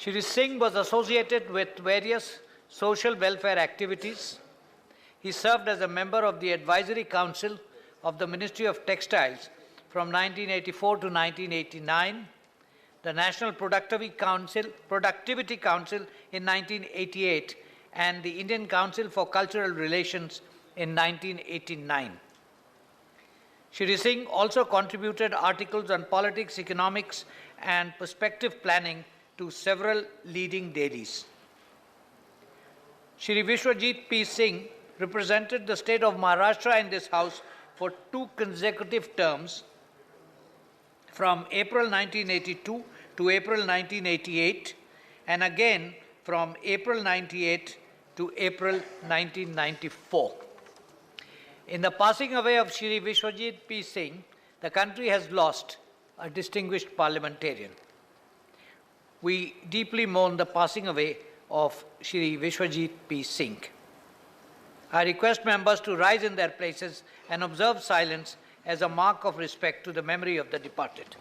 Shri Singh was associated with various social welfare activities. He served as a member of the Advisory Council of the Ministry of Textiles from 1984 to 1989, the National Productivity Council in 1988, and the Indian Council for Cultural Relations in 1989. Shri Singh also contributed articles on politics, economics, and perspective planning to several leading dailies. Shri Vishwajit P. Singh represented the state of Maharashtra in this House for 2 consecutive terms from April 1982 to April 1988, and again from April 1998 to April 1994. In the passing away of Shri Vishwajit P. Singh, the country has lost a distinguished parliamentarian. We deeply mourn the passing away of Shri Vishwajit P. Singh. I request members to rise in their places and observe silence as a mark of respect to the memory of the departed.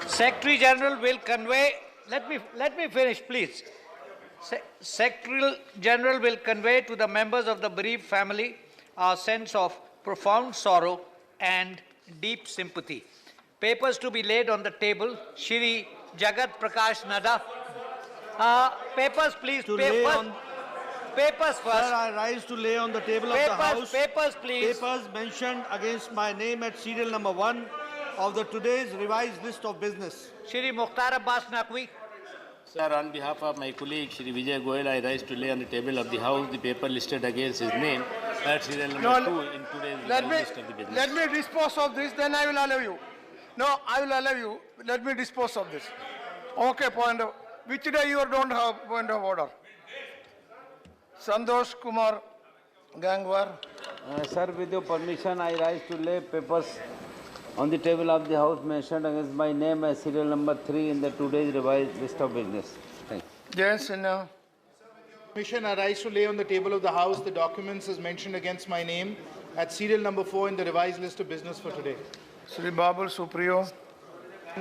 Secretary General will convey, let me finish, please. Secretary General will convey to the members of the bereaved family our sense of profound sorrow and deep sympathy. Papers to be laid on the table. Shri Jagat Prakash Nadda. Papers, please. Papers first. Sir, I rise to lay on the table of the House. Papers, please. Papers mentioned against my name at serial number 1 of the today's revised list of business. Shri Mukhtar Abbas Naqvi. Sir, on behalf of my colleague Shri Vijay Goyal, I rise to lay on the table of the House the paper listed against his name at serial number 2 in today's revised list of the business. Let me dispose of this, then I will allow you. No, I will allow you. Let me dispose of this. Okay, point of... Which day you don't have point of order? Santosh Kumar Gangwar. Sir, with your permission, I rise to lay papers on the table of the House mentioned against my name as serial number 3 in the today's revised list of business. Thank you. Jay Sinha. Commission, I rise to lay on the table of the House the documents as mentioned against my name at serial number 4 in the revised list of business for today. Sri Babul Supriyo.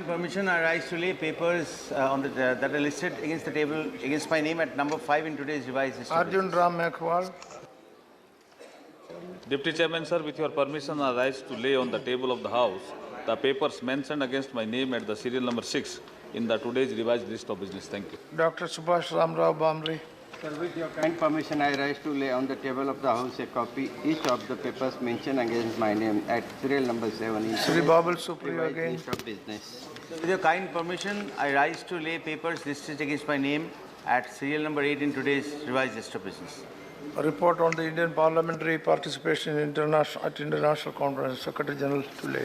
Permission, I rise to lay papers that are listed against the table against my name at number 5 in today's revised list. Arjun Ram Meghwal. Deputy Chairman, sir, with your permission, I rise to lay on the table of the House the papers mentioned against my name at the serial number 6 in the today's revised list of business. Thank you. Dr. Subhash Ramrao Bamri. Sir, with your kind permission, I rise to lay on the table of the House a copy each of the papers mentioned against my name at serial number 7 in Sri Babul Supriyo again. list of business. With your kind permission, I rise to lay papers listed against my name at serial number 8 in today's revised list of business. A report on the Indian parliamentary participation in international conference. Secretary General to lay.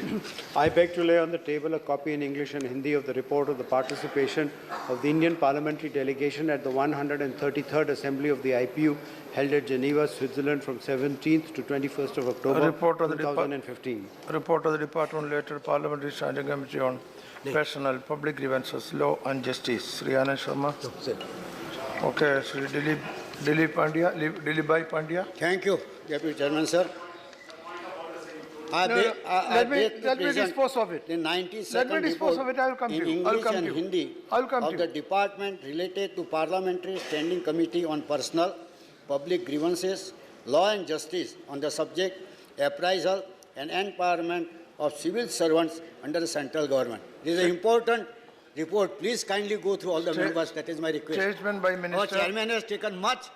I beg to lay on the table a copy in English and Hindi of the report of the participation of the Indian parliamentary delegation at the 133rd Assembly of the IPU held at Geneva, Switzerland from 17th to 21st of October 2015. Report of the Department Later Parliamentary Standing Committee on Personnel, Public Grievances, Law and Justice. Sri Anand Sharma. Okay, Sri Dilip Bhai Pandya. Thank you, Deputy Chairman, sir. Let me dispose of it. The 92nd Let me dispose of it. I will come to in you. English and Hindi of the department related to Parliamentary Standing Committee on Personnel, Public Grievances, Law and Justice on the subject appraisal and empowerment of civil servants under the central government. This is an important report. Please kindly go through all the members. That is my request. Statement by Minister. Our chairman has taken much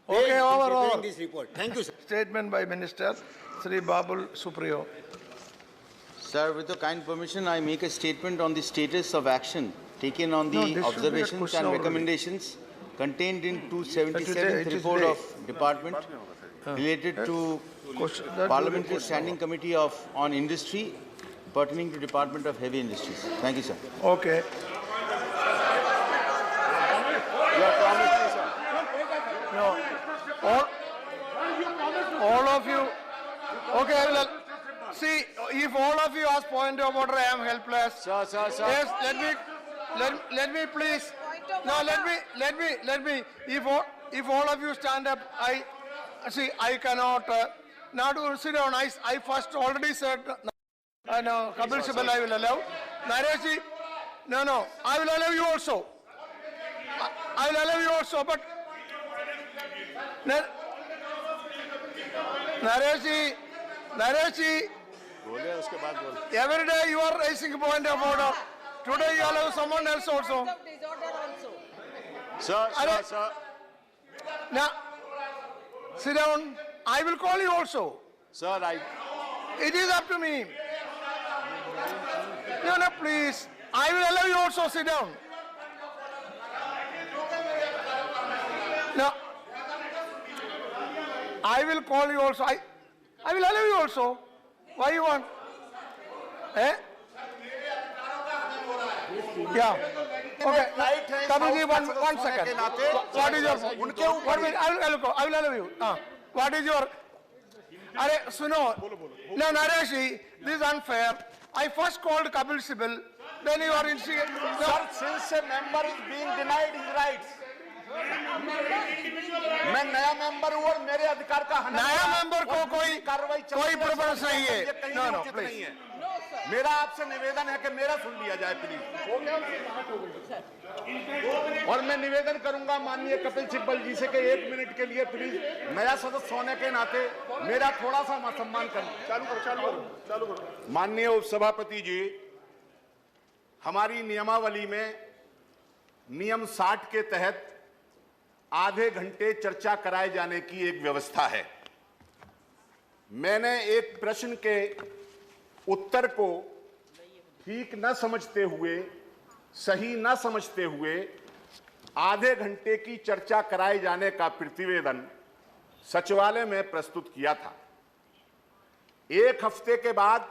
Okay, over. this report. Thank you, sir. Statement by Minister. Sri Babul Supriyo. Sir, with your kind permission, I make a statement on the status of action taken on the observations and recommendations contained in 277th it is report late. of department related to Parliamentary Standing Committee on Industry pertaining to Department of Heavy Industries. Thank you, sir. Okay. No. All of you. Okay, I will. See, if all of you ask point of order, I am helpless. Sir. Yes, let me please. No, let me. If all of you stand up, I cannot. Now to sit down. I first already said. No, Kapil Sibal, I will allow. Naresh, no, I will allow you also. I will allow you also, but Naresh, every day you are raising a point of order. Today you allow someone else also. Sir. Now, sit down. I will call you also. Sir, It is up to me. No, please. I will allow you also. Sit down. No. I will call you also. I will allow you also. Why you want? Eh? Yeah. Okay. Kabirji, one second. What is your? 1 minute. I will allow you. What is your? Arey, suno. No, Naresh, this is unfair. I first called Kapil Sibal. Then you are instigating. sir, since a member is being denied his rights, मैं नया member हूँ और मेरे अधिकार का हनन नया member को कोई प्रेफरेंस नहीं है. No, please. मेरा आपसे निवेदन है कि मेरा सुन लिया जाए प्लीज. और मैं निवेदन करूंगा माननीय कपिल सिब्बल जी से कि 1 मिनट के लिए प्लीज नया सदस्य होने के नाते मेरा थोड़ा सा सम्मान करें. चालू करो. माननीय उपसभापति जी, हमारी नियमावली में नियम 60 के तहत आधे घंटे चर्चा कराए जाने की एक व्यवस्था है. मैंने एक प्रश्न के उत्तर को ठीक न समझते हुए, सही न समझते हुए आधे घंटे की चर्चा कराए जाने का प्रतिवेदन सचिवालय में प्रस्तुत किया था. 1 हफ्ते के बाद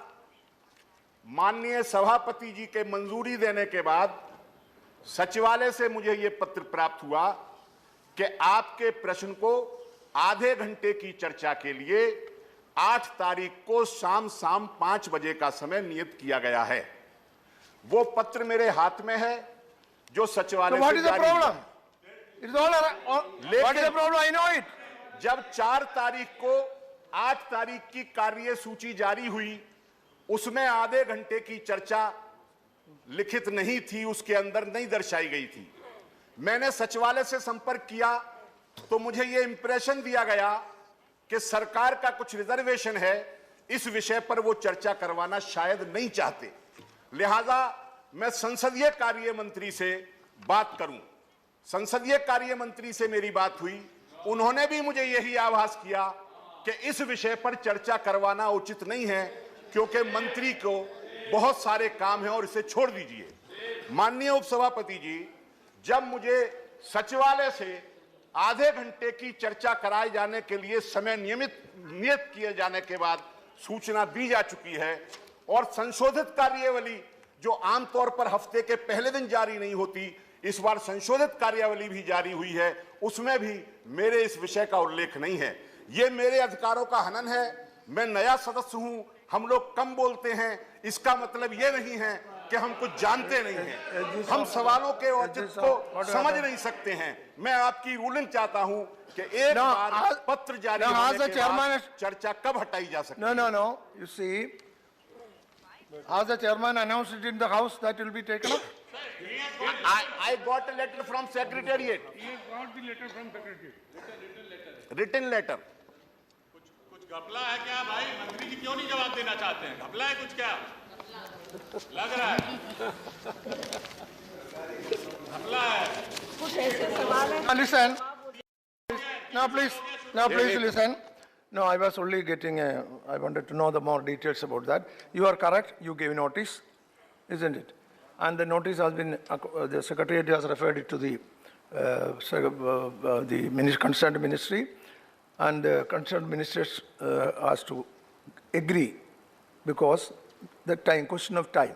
माननीय सभापति जी के मंजूरी देने के बाद सचिवालय से मुझे यह पत्र प्राप्त हुआ कि आपके प्रश्न को आधे घंटे की चर्चा के लिए 8 तारीख को शाम 5 बजे का समय नियत किया गया है. वो पत्र मेरे हाथ में है जो सचिवालय से जारी हुआ. जब 4 तारीख को 8 तारीख की कार्य सूची जारी हुई, उसमें आधे घंटे की चर्चा लिखित नहीं थी, उसके अंदर नहीं दर्शाई गई थी. मैंने सचिवालय से संपर्क किया तो मुझे यह इंप्रेशन दिया गया कि सरकार का कुछ रिजर्वेशन है, इस विषय पर वो चर्चा करवाना शायद नहीं चाहते. लिहाजा मैं संसदीय कार्य मंत्री से बात करूं. संसदीय कार्य मंत्री से मेरी बात हुई, उन्होंने भी मुझे यही आभास किया कि इस विषय पर चर्चा करवाना उचित नहीं है क्योंकि मंत्री को बहुत सारे काम हैं और इसे छोड़ दीजिए. माननीय उपसभापति जी, जब मुझे सचिवालय से आधे घंटे की चर्चा कराए जाने के लिए समय नियत किए जाने के बाद सूचना दी जा चुकी है और संशोधित कार्यावली जो आमतौर पर हफ्ते के पहले दिन जारी नहीं होती, इस बार संशोधित कार्यावली भी जारी हुई है, उसमें भी मेरे इस विषय का उल्लेख नहीं है. ये मेरे अधिकारों का हनन है. मैं नया सदस्य हूं, हम लोग कम बोलते हैं, इसका मतलब ये नहीं है कि हम कुछ जानते नहीं हैं. हम सवालों के औचित्य को समझ नहीं सकते हैं. मैं आपकी रूलिंग चाहता हूं कि एक बार पत्र जारी होने के बाद चर्चा कब हटाई जा सकती है. No. You see, as the chairman announced it in the house, that will be taken up. I got a letter from secretariat. He got the letter from secretariat. Written letter. कुछ घपला है क्या भाई? मंत्री जी क्यों नहीं जवाब देना चाहते हैं? घपला है कुछ क्या? लग रहा है घपला है. कुछ ऐसे सवाल हैं. Listen. Now please listen. No, I was only I wanted to know the more details about that. You are correct. You gave notice, isn't it? And the notice has been, the Secretariat has referred it to the the concerned ministry, and the concerned ministers has to agree, because the time, question of time,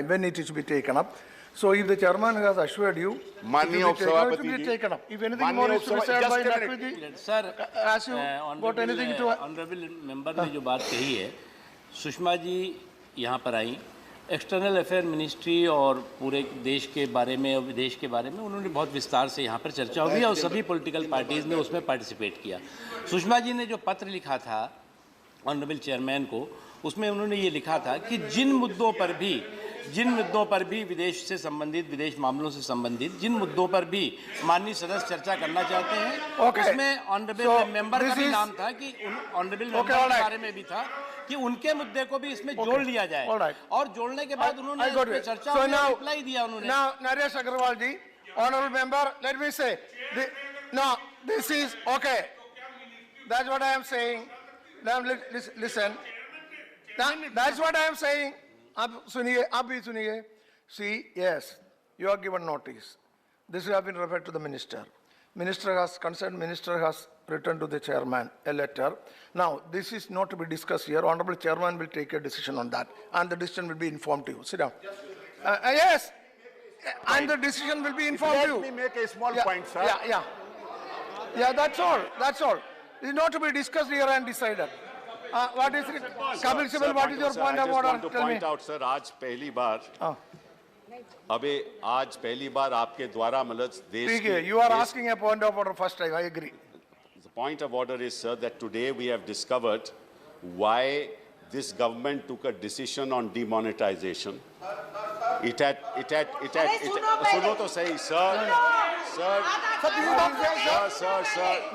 when it is to be taken up. So if the chairman has assured you, माननीय it will उपसभापति be जी, taken up. If anything माननीय more is to be said उपसभा- by just a minute. Naqvi ji, Sir, as you got anything to... honourable member ने जो बात कही है, सुषमा जी यहाँ पर आई, एक्सटर्नल अफेयर मिनिस्ट्री और पूरे देश के बारे में और विदेश के बारे में उन्होंने बहुत विस्तार से यहाँ पर चर्चा हुई और सभी पॉलिटिकल पार्टीज़ ने उसमें पार्टिसिपेट किया। सुषमा जी ने जो पत्र लिखा था ऑनरेबल चेयरमैन को, उसमें उन्होंने ये लिखा था कि जिन मुद्दों पर भी विदेश से संबंधित, विदेश मामलों से संबंधित जिन मुद्दों पर भी माननीय सदस्य चर्चा करना चाहते हैं, उसमें ऑनरेबल मेंबर का भी नाम था कि ऑनरेबल मेंबर के बारे में भी था कि उनके मुद्दे को भी इसमें जोड़ लिया जाए, और जोड़ने के बाद उन्होंने इस पे चर्चा और रिप्लाई दिया उन्होंने। Now, Naresh Agarwal ji, honorable member, let me say, no, this is okay. That's what I am saying. Now listen. That's what I am saying. आप भी सुनिए. See, yes, you are given notice. This has been referred to the minister. Concerned minister has written to the chairman a letter. Now, this is not to be discussed here. Honorable chairman will take a decision on that, and the decision will be informed to you. Sit down. Yes, and the decision will be informed to you. Let me make a small point, sir. Yeah, that's all. It is not to be discussed here and decided. What is it? Kapil Sibal, what is your point of order? I just want to point out, sir, आज पहली बार आपके द्वारा मतलब देश की... You are asking a point of order first time, I agree. The point of order is, sir, that today we have discovered why this government took a decision on demonetization. It had सुनो तो सही, sir.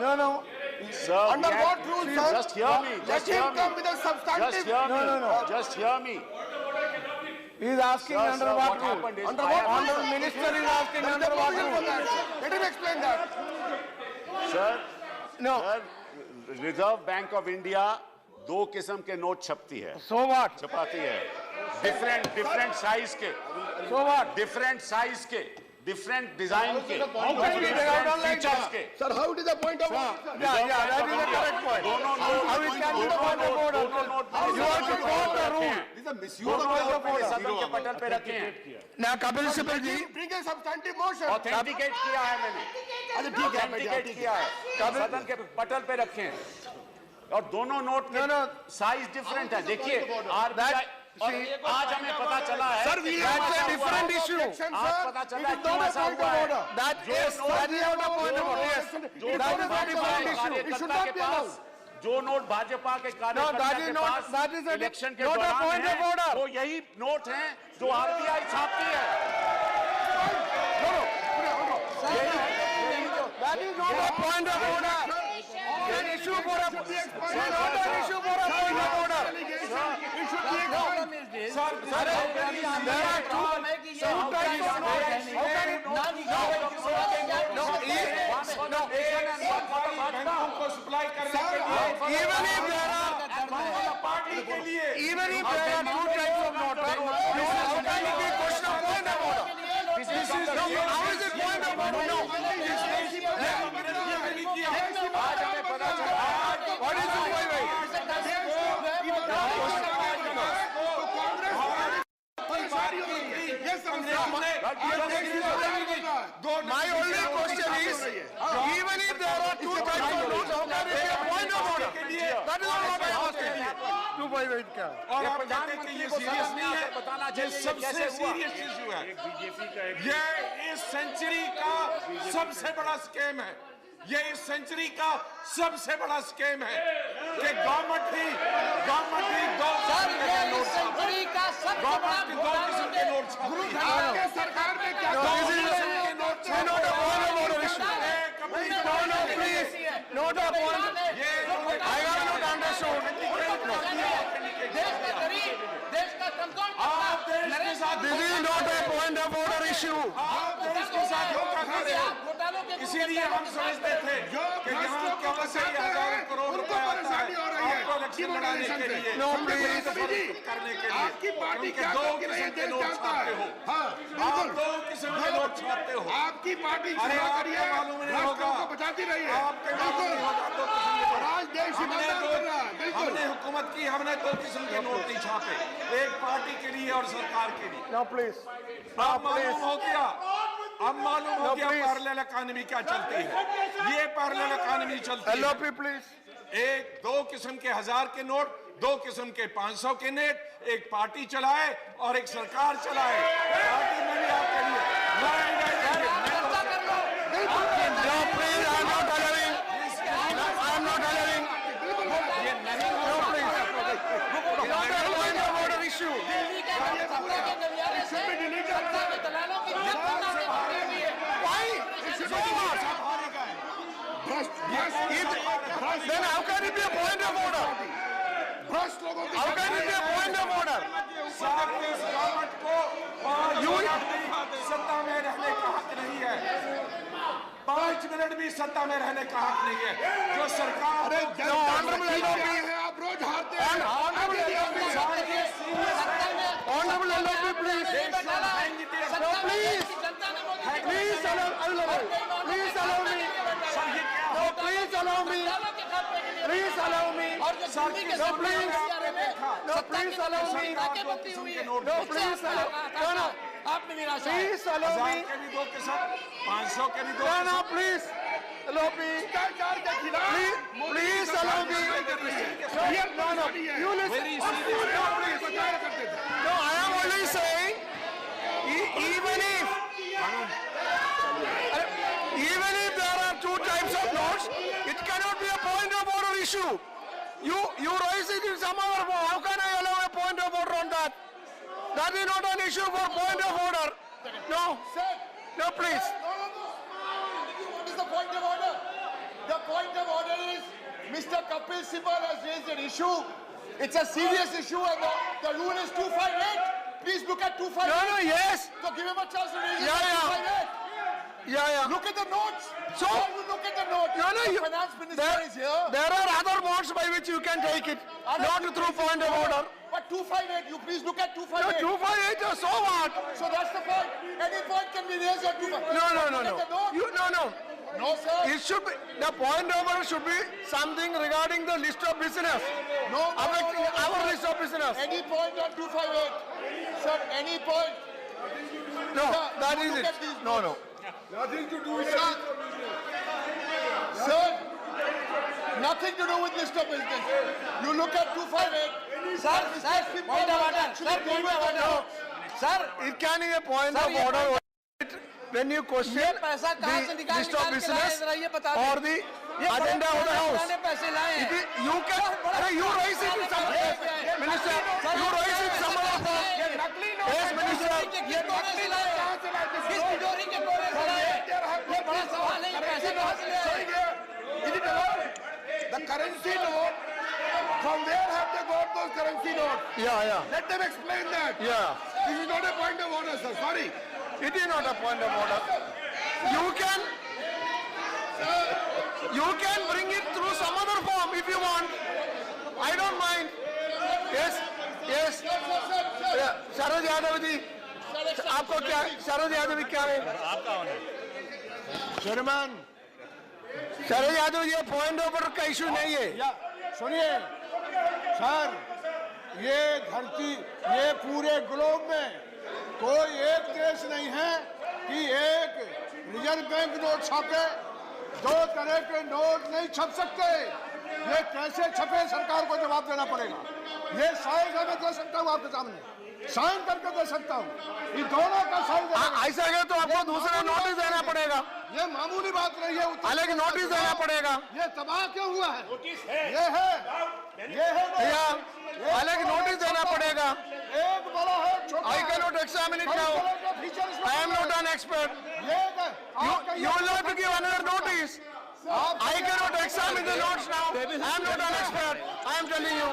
No. Sir, under what rule, sir? Just hear me. Let him come with a substantive. No. Just hear me. He is asking under what rule? Under what rule? Under minister is asking under what rule? Let him explain that. Sir, No. Sir, Reserve Bank of India दो किस्म के note छपती है. So what? छपाती है. Different size के. So what? Different size के. Different design के. Different features के. Sir, how it is the point of order? Yeah, that is the correct point. How it can be the point of order? You have to quote the rule. This is a misuse of point of order. सदन के पटल पे रखे हैं. Now, Kapil Sibal ji, bring a substantive motion. Authenticate किया है मैंने. Authenticate किया है. सदन के पटल पे रखे हैं. और दोनों नोट के साइज डिफरेंट है. देखिए, RBI आज हमें पता चला है. Sir, that's a different issue. आज पता चला है क्यों ऐसा हुआ है. That is not the point of order. Yes, that is a different issue. It should not be allowed. जो नोट भाजपा के कार्यकर्ता के पास इलेक्शन के दौरान है, वो यही नोट हैं जो RBI छापती है. That is not a point of order. An issue for a not an issue for a point of order. It should be ignored. Sir, there are two types of notes. How can it not be even if there are two types of notes, how can it be a question of point of order? How is it point of order? No. What is the way? My only question is, even if there are two types of notes, how can it be a point of order? That is all what I am asking. और आप जानते हैं कि ये serious नहीं है, ये सबसे सीरियस इशू है. ये इस सेंचुरी का सबसे बड़ा स्कैम है. ये इस सेंचुरी का सबसे बड़ा स्कैम है कि गवर्नमेंट ही 2 सेंचुरी का सबसे बड़ा 2 किस्म के नोट छापती है. सरकार ने क्या Not a point. I have not understood. This is not a point of order issue. आप देश के साथ धोखा खा रहे हो. इसीलिए हम समझते थे कि यहाँ 81,000 करोड़ रुपए आता है. आपको इलेक्शन लड़ाने के लिए, करने के लिए, आपकी पार्टी क्योंकि क्या दो करके किस्म नहीं के नोट जानता छापते है? हो। हाँ, आप दो किस्म के नोट छापते हो। आपकी पार्टी अरे चुनाव आपको करिए, मालूम नहीं राष्ट्रों होगा, को बचाती रही है। आपके मालूम नहीं होगा दो किस्म के नोट। आज देश ईमानदार कर रहा है, बिल्कुल। हमने हुकूमत की, हमने दो किस्म के नोट नहीं छापे, एक पार्टी के लिए और सरकार के लिए। Now please. अब मालूम हो गया, अब मालूम हो गया पैरेलल इकोनॉमी क्या चलती है। ये पैरेलल इकोनॉमी चलती है। LOP please. एक दो किस्म के 1000 के नोट, दो किस्म के 500 के नोट, एक पार्टी चलाए और एक सरकार चलाए। पार्टी में भी आपके लिए No, please, I am not allowing. I am not allowing. No, please. It's not a point of order issue. Why? So what? Then how can it be a point of order? भ्रष्ट लोगों की How can it be a point of order? इस government को सत्ता में रहने का हक नहीं है। 5 मिनट भी सत्ता में रहने का हक नहीं है। जो सरकार Honorable LOP. आप रोज हारते हैं। Honorable LOP, please. No, please. Please allow me. Please allow me. No, please allow me. Please allow me. No, please. No, please allow me. No, please allow. No, no. Please allow me. के भी दो किस्म, 500 के भी दो No, no, please. LOP. Please, please allow me. No, no. You listen. No, please. No, I am only saying, even if there are two types of notes, it cannot be a point of order issue. You raise it in some other form. How can I allow a point of order on that? That is not an issue for point of order. No. No, please. What is the point of order? The point of order is Mr. Kapil Sibal has raised an issue. It's a serious issue and the rule is 258. Please look at 258. No, no, yes. So give him a chance to raise it. Yeah. 258. Yeah. Look at the notes. So- Why you look at the notes? No, The you, finance minister is here. there are other modes by which you can take it, not through point of order. But 258, you please look at No, 258. 258, so what? So that's the point. Any point can be raised on 258. No. Look at the notes. No. No, sir. It should be, the point of order should be something regarding the list of business. No. Our list of business. Any point on 258. Sir, any point. No, Sir, that you is look it. at these No. Nothing to do with it. Sir, nothing to do with list of business. You look at 258. Sir, point of order. Sir, point of order. Sir, It can be a point of order when you question ये पैसा कहाँ से the निकाल list of के लाए business जरा ये बता दें। or the agenda of the house. पुराने पैसे लाए हैं। You can, you raise it in some Minister, you raise it in some other form. Yes, Minister. ये कोने से लाए हैं? किस तिजोरी के कोने से लाए हैं? ये बड़ा सवाल है, ये पैसे कहाँ से लाए हैं? The currency note, from where have they got those currency notes? Yeah. Let them explain that. Yeah. This is not a point of order, sir. Sorry. It is not a point of order. You can bring it through some other form if you want. I don't mind. Yes. शरद यादव जी, आपको क्या, शरद यादव जी क्या है? Chairman. Sharad Yadav ji, point of order का issue नहीं है। सुनिए sir, ये धरती, ये पूरे ग्लोब में कोई एक देश नहीं है कि एक रिजर्व बैंक नोट छापे, दो तरह के नोट नहीं छप सकते। ये कैसे छपे, सरकार को जवाब देना पड़ेगा। ये साइन मैं दे सकता हूँ आपके सामने, साइन करके दे सकता हूँ। इन दोनों का साइन ऐसा है तो आपको दूसरा नोटिस देना पड़ेगा। ये मामूली बात नहीं है। अलग नोटिस देना पड़ेगा। ये तबाह क्यों हुआ है? ये है भैया, अलग नोटिस देना पड़ेगा। एक बड़ा है, छोटा I cannot examine it now. I am not an expert. You will have to give another notice. I cannot examine the notes now. I am not an expert. I am telling you.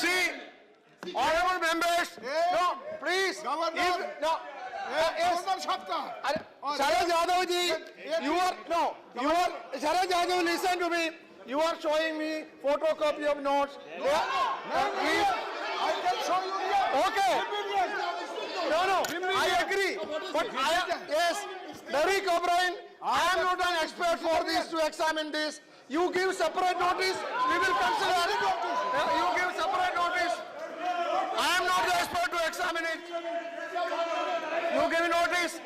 See, honorable members, no, please. Sharad Yadav ji, Sharad Yadav, listen to me. You are showing me photocopy of notes. Please. I can show you here. Okay. No, I agree. But yes, Derek O'Brien, I am not an expert for this to examine this. You give separate notice, we will consider. You give separate notice. I am not the expert to examine it. You give notice. 1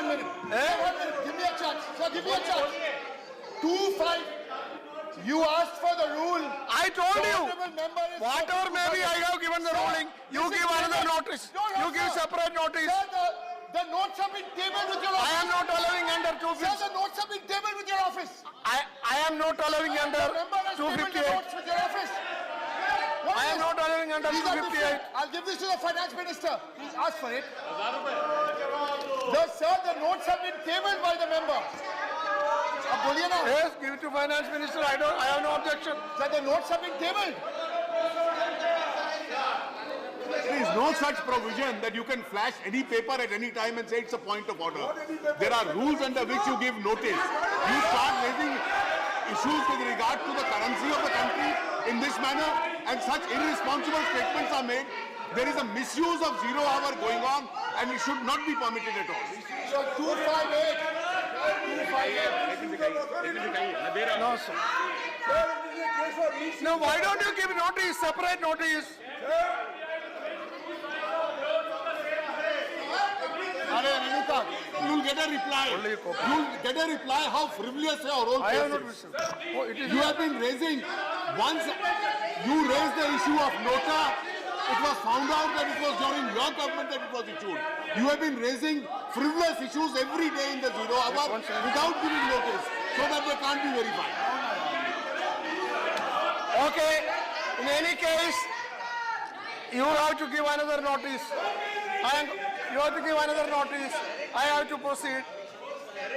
minute. 1 minute. Give me a chance. Sir, give me a chance. 2-5. You asked for the rule. I told you. Whatever maybe I have given the ruling. You give another notice. You give separate notice. Sir, the notes have been tabled with your office. I am not allowing under Sir, the notes have been tabled with your office. I am not allowing under The member has tabled the 258. notes with your office. I am not allowing under These are 258. different. I'll give this to the finance minister. Please ask for it. Sir, the notes have been tabled by the member. Yes, give it to finance minister. I have no objection. Sir, the notes have been tabled. There is no such provision that you can flash any paper at any time and say it's a point of order. There are rules under which you give notice. You start raising issues with regard to the currency of the country in this manner, and such irresponsible statements are made. There is a misuse of 0 hour going on, and it should not be permitted at all. So 258. 258. No, sir. No, why don't you give notice, separate notice? You will get a reply. You will get a reply how frivolous your whole I case have not is. received. You have been raising, once you raised the issue of Nota, it was found out that it was during your government that it was issued. You have been raising frivolous issues every day in the 0 hour without giving notice, so that they can't be verified. Okay, in any case, you have to give another notice. You have to give another notice. I have to proceed.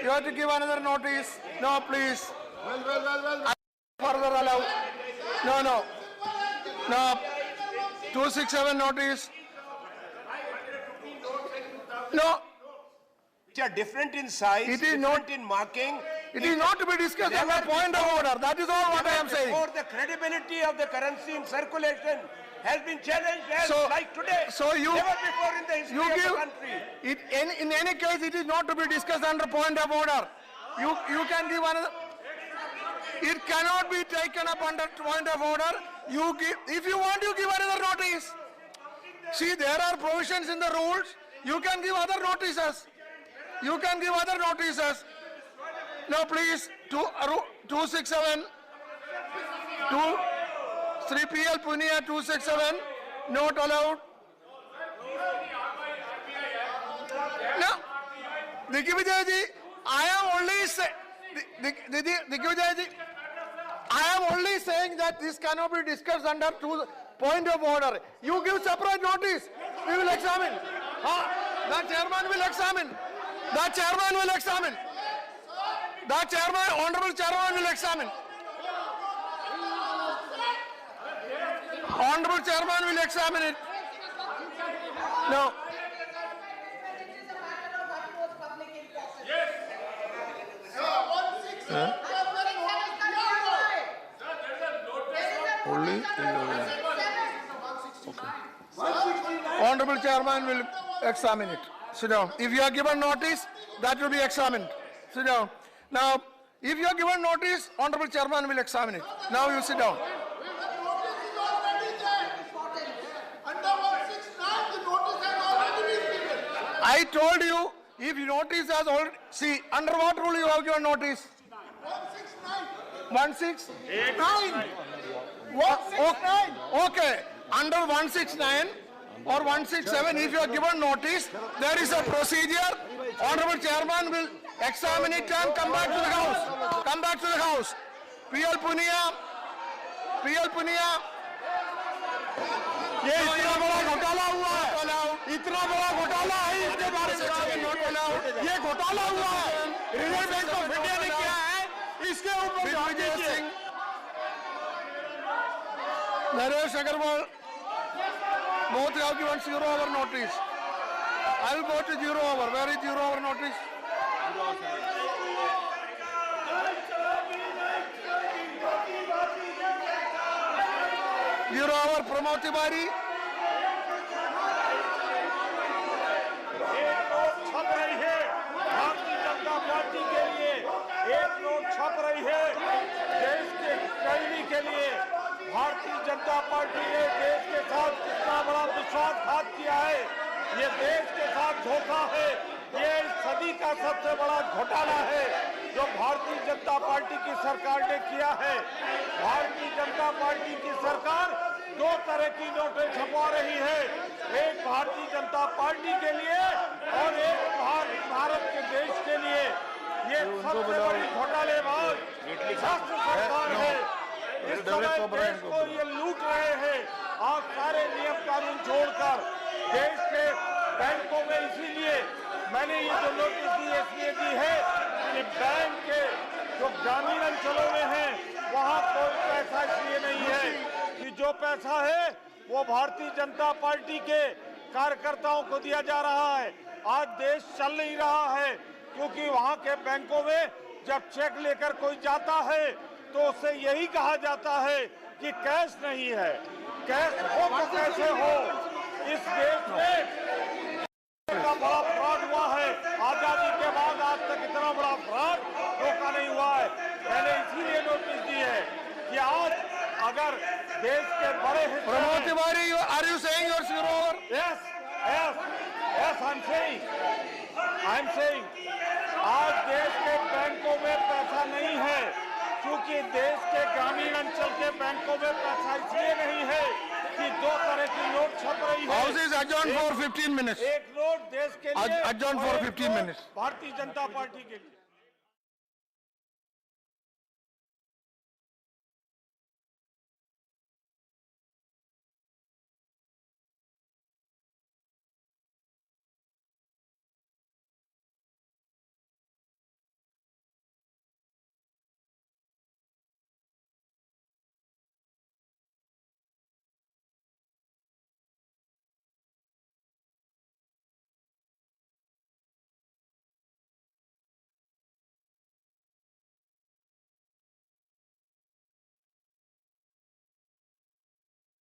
You have to give another notice. No, please. Well. Further allow. No. 267 notice. No. Which are different in size, It is different in marking. It is not to be discussed on the point of order. That is all what I am saying. Therefore, the credibility of the currency in circulation has been challenged as like today. So you, never before in the history of the country. In any case, it is not to be discussed under point of order. You can give another. It cannot be taken up under point of order. You give, if you want, you give another notice. See, there are provisions in the rules. You can give other notices. You can give other notices. No, please. 267. 3 PL Punia 267. Not allowed. No. Diggivijay, I am only saying. I am only saying that this cannot be discussed under point of order. You give separate notice. We will examine. The chairman will examine. The chairman will examine. The chairman, honorable chairman will examine. Honorable chairman will examine it. No. Only Honorable chairman will examine it. Sit down. If you are given notice, that will be examined. Sit down. Now, if you are given notice, honorable chairman will examine it. Now you sit down. I told you, if notice has already, see, under what rule you have given notice? 169. 169. Okay, under 169 or 167, if you are given notice, there is a procedure. Honorable chairman will examine it and come back to the house. Come back to the house. PL Punia. ये इतना बड़ा घोटाला हुआ है, इतना बड़ा घोटाला है, इसके बारे में ये घोटाला हुआ है, रिजर्व बैंक ऑफ इंडिया ने किया है, इसके ऊपर Naresh Agarwal, both have given 0 hour notice. I will go to 0 hour. Where is 0 hour notice? Zero hour Pramod Tiwari. एक नोट छप रही है भारतीय जनता पार्टी के लिए, एक नोट छप रही है देश के कैदी के लिए। भारतीय जनता पार्टी ने देश के साथ कितना बड़ा विश्वासघात किया है, ये देश के साथ धोखा है, ये इस सदी का सबसे बड़ा घोटाला है जो भारतीय जनता पार्टी की सरकार ने किया है। भारतीय जनता पार्टी की सरकार दो तरह की नोटें छपवा रही है, एक भारतीय जनता पार्टी के लिए और एक भारत के देश के लिए। ये सबसे बड़ी घोटालेबाज भ्रष्ट सरकार है। इस समय देश को ये लूट रहे हैं। आप सारे नियम कानून छोड़कर देश के बैंकों में, इसीलिए मैंने ये जो नोटिस दी इसलिए दी है कि बैंक के जो ग्रामीण अंचलों में है वहाँ कोई पैसा इसलिए नहीं है कि जो पैसा है वो भारतीय जनता पार्टी के कार्यकर्ताओं को दिया जा रहा है। आज देश चल नहीं रहा है क्योंकि वहाँ के बैंकों में जब चेक लेकर कोई जाता है तो उससे यही कहा जाता है कि कैश नहीं है। कैश हो तो कैसे हो? इस देश में का बड़ा फ्रॉड हुआ है। आजादी के बाद आज तक इतना बड़ा फ्रॉड रोका नहीं हुआ है। मैंने इसीलिए नोटिस दी है कि आज अगर देश के बड़े हिस्से Pramod Tiwari, are you saying your zero hour? Yes, I'm saying आज देश के बैंकों में पैसा नहीं है क्योंकि देश के ग्रामीण अंचल के बैंकों में पैसा इसलिए नहीं है कि दो तरह की नोट छप रही है। House is adjourned for 15 minutes. एक नोट देश के लिए, Adjourned for 15 minutes. Bharatiya Janata party के लिए।